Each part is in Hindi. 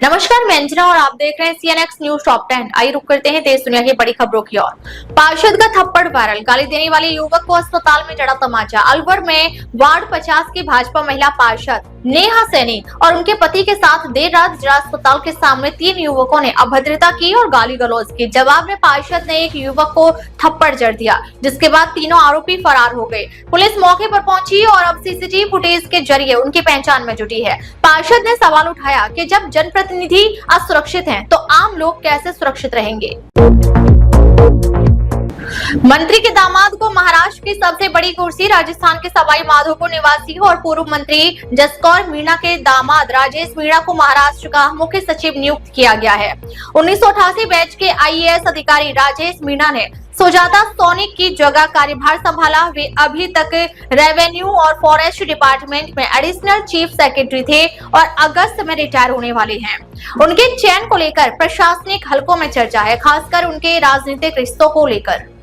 नमस्कार, मैं अंजना और आप देख रहे हैं CNX न्यूज टॉप 10। आइए रुक करते हैं देश दुनिया की बड़ी खबरों की ओर। पार्षद का थप्पड़ वायरल, गाली देने वाले युवक को अस्पताल में जड़ा तमाचा। अलवर में वार्ड 50 की भाजपा महिला पार्षद नेहा सैनी और उनके पति के साथ देर रात जिला अस्पताल के सामने 3 युवकों ने अभद्रता की और गाली गलौज की। जवाब में पार्षद ने एक युवक को थप्पड़ जड़ दिया, जिसके बाद तीनों आरोपी फरार हो गए। पुलिस मौके पर पहुंची और अब सीसीटीवी फुटेज के जरिए उनकी पहचान में जुटी है। पार्षद ने सवाल उठाया कि जब जनप्रतिनिधि असुरक्षित हैं, तो आम लोग कैसे सुरक्षित रहेंगे। मंत्री के दामाद को महाराष्ट्र की सबसे बड़ी कुर्सी। राजस्थान के सवाई माधोपुर निवासी और पूर्व मंत्री जसकौर मीणा के दामाद राजेश मीणा को महाराष्ट्र का मुख्य सचिव नियुक्त किया गया है। 1988 बैच के IAS अधिकारी राजेश मीणा ने सुजाता सोनिक की जगह कार्यभार संभाला। वे अभी तक रेवेन्यू और फॉरेस्ट डिपार्टमेंट में एडिशनल चीफ सेक्रेटरी थे और अगस्त में रिटायर होने वाले हैं। उनके चयन को लेकर प्रशासनिक हलकों में चर्चा है, खासकर उनके राजनीतिक रिश्तों को लेकर।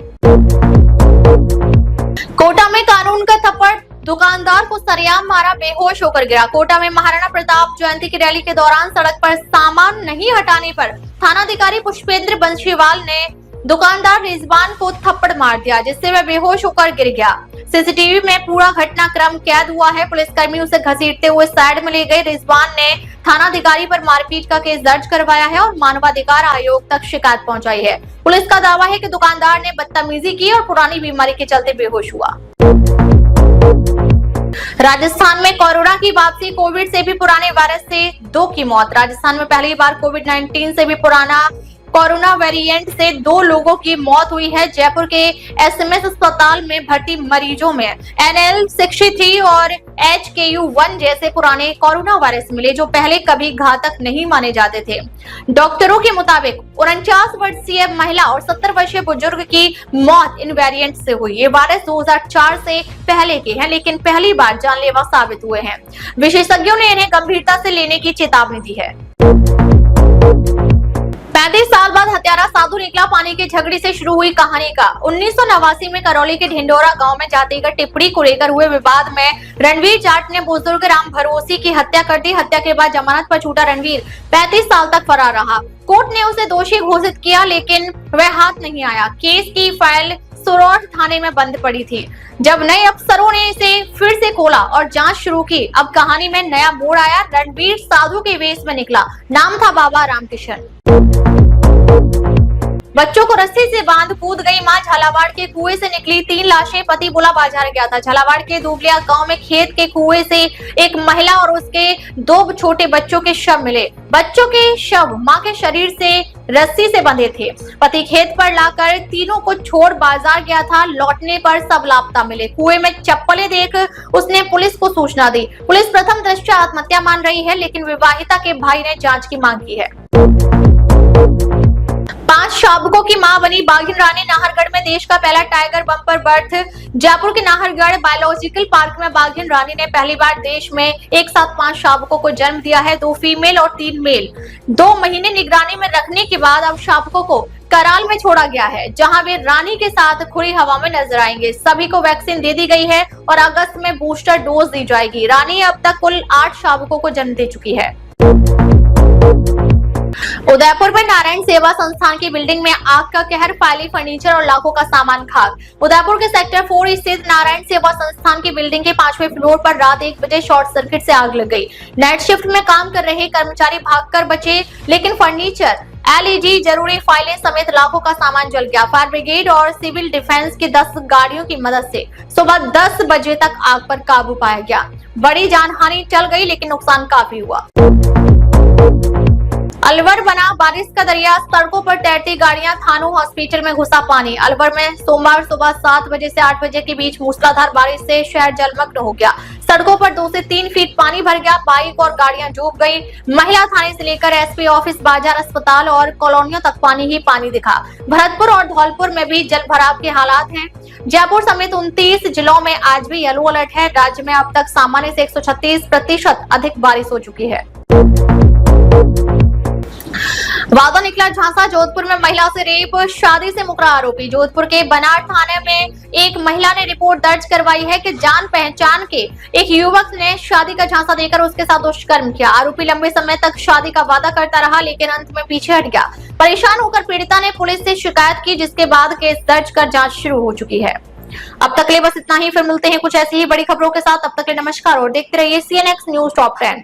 कोटा में कानून का थप्पड़, दुकानदार को सरेआम मारा, बेहोश होकर गिरा। कोटा में महाराणा प्रताप जयंती की रैली के दौरान सड़क पर सामान नहीं हटाने पर थानाधिकारी पुष्पेंद्र बंशीवाल ने दुकानदार रिजवान को थप्पड़ मार दिया, जिससे वह बेहोश होकर गिर गया। सीसीटीवी में पूरा घटनाक्रम कैद हुआ है। पुलिसकर्मी उसे घसीटते हुए साइड में ले गए। रिजवान ने थानाधिकारी पर मारपीट का केस दर्ज करवाया है और मानवाधिकार आयोग तक शिकायत पहुंचाई है। पुलिस का दावा है कि दुकानदार ने बदतमीजी की और पुरानी बीमारी के चलते बेहोश हुआ। राजस्थान में कोरोना की वापसी, कोविड से भी पुराने वायरस से 2 की मौत। राजस्थान में पहली बार कोविड-19 से भी पुराना कोरोना वेरिएंट से 2 लोगों की मौत हुई है। जयपुर के SMS अस्पताल में भर्ती मरीजों में NL63 और HKU1 जैसे पुराने कोरोना वायरस मिले, जो पहले कभी घातक नहीं माने जाते थे। डॉक्टरों के मुताबिक 49 वर्षीय महिला और 70 वर्षीय बुजुर्ग की मौत इन वेरिएंट से हुई। ये वायरस 2004 से पहले के हैं, लेकिन पहली बार जानलेवा साबित हुए हैं। विशेषज्ञों ने इन्हें गंभीरता से लेने की चेतावनी दी है। 35 साल बाद हत्यारा साधु निकला, पानी के झगड़े से शुरू हुई कहानी का। 1989 में करौली के ढिंडोरा गांव में जातिगत टिप्पणी को लेकर हुए विवाद में रणवीर जाट ने बुजुर्ग राम भरोसी की हत्या कर दी। हत्या के बाद जमानत पर छूटा रणवीर 35 साल तक फरार रहा। कोर्ट ने उसे दोषी घोषित किया, लेकिन वह हाथ नहीं आया। केस की फाइल सुरौर थाने में बंद पड़ी थी। जब नए अफसरों ने इसे फिर से खोला और जांच शुरू की, अब कहानी में नया मोड़ आया। रणवीर साधु के वेश में निकला। नाम था बाबा रामकिशन। बच्चों को रस्सी से बांध कूद गई मां, झालावाड़ के कुएं से निकली 3 लाशें। पति बोला बाजार गया था। झालावाड़ के दुबलिया गांव में खेत के कुएं से एक महिला और उसके 2 छोटे बच्चों के शव मिले। बच्चों के शव मां के शरीर से रस्सी से बंधे थे। पति खेत पर लाकर तीनों को छोड़ बाजार गया था। लौटने पर सब लापता मिले। कुएं में चप्पलें देख उसने पुलिस को सूचना दी। पुलिस प्रथम दृष्टया आत्महत्या मान रही है, लेकिन विवाहिता के भाई ने जांच की मांग की है। 5 शावकों की मां बनी बाघिन रानी। नाहरगढ़ में देश का पहला टाइगर बम्पर बर्थ। जयपुर के नाहरगढ़ बायोलॉजिकल पार्क में बाघिन रानी ने पहली बार देश में एक साथ 5 शावकों को जन्म दिया है, 2 फीमेल और 3 मेल। 2 महीने निगरानी में रखने के बाद अब शावकों को कराल में छोड़ा गया है, जहां वे रानी के साथ खुली हवा में नजर आएंगे। सभी को वैक्सीन दे दी गई है और अगस्त में बूस्टर डोज दी जाएगी। रानी अब तक कुल 8 शावकों को जन्म दे चुकी है। उदयपुर में नारायण सेवा संस्थान की बिल्डिंग में आग का कहर, फैली फर्नीचर और लाखों का सामान खाक। उदयपुर के सेक्टर 4 स्थित नारायण सेवा संस्थान की बिल्डिंग के 5वें फ्लोर पर रात 1 बजे शॉर्ट सर्किट से आग लग गई। नाइट शिफ्ट में काम कर रहे कर्मचारी भागकर बचे, लेकिन फर्नीचर, LED, जरूरी फाइलें समेत लाखों का सामान जल गया। फायर ब्रिगेड और सिविल डिफेंस की 10 गाड़ियों की मदद से सुबह 10 बजे तक आग पर काबू पाया गया। बड़ी जानहानि टल गई, लेकिन नुकसान काफी हुआ। अलवर बना बारिश का दरिया, सड़कों पर तैरती गाड़ियां, थानों हॉस्पिटल में घुसा पानी। अलवर में सोमवार सुबह 7 बजे से 8 बजे के बीच मूसलाधार बारिश से शहर जलमग्न हो गया। सड़कों पर 2 से 3 फीट पानी भर गया। बाइक और गाड़ियां डूब गई। महिला थाने से लेकर SP ऑफिस, बाजार, अस्पताल और कॉलोनियों तक पानी ही पानी दिखा। भरतपुर और धौलपुर में भी जल भराव के हालात हैं। जयपुर समेत 29 जिलों में आज भी येलो अलर्ट है। राज्य में अब तक सामान्य से 136% अधिक बारिश हो चुकी है। विवादा निकला झांसा। जोधपुर में महिला से रेप, शादी से मुकरा आरोपी। जोधपुर के बनाट थाने में एक महिला ने रिपोर्ट दर्ज करवाई है कि जान पहचान के एक युवक ने शादी का झांसा देकर उसके साथ दुष्कर्म किया। आरोपी लंबे समय तक शादी का वादा करता रहा, लेकिन अंत में पीछे हट गया। परेशान होकर पीड़िता ने पुलिस से शिकायत की, जिसके बाद केस दर्ज कर जांच शुरू हो चुकी है। अब तक के लिए बस इतना ही। फिर मिलते हैं कुछ ऐसी ही बड़ी खबरों के साथ। अब तक के लिए नमस्कार और देखते रहिए CNX न्यूज टॉप 10।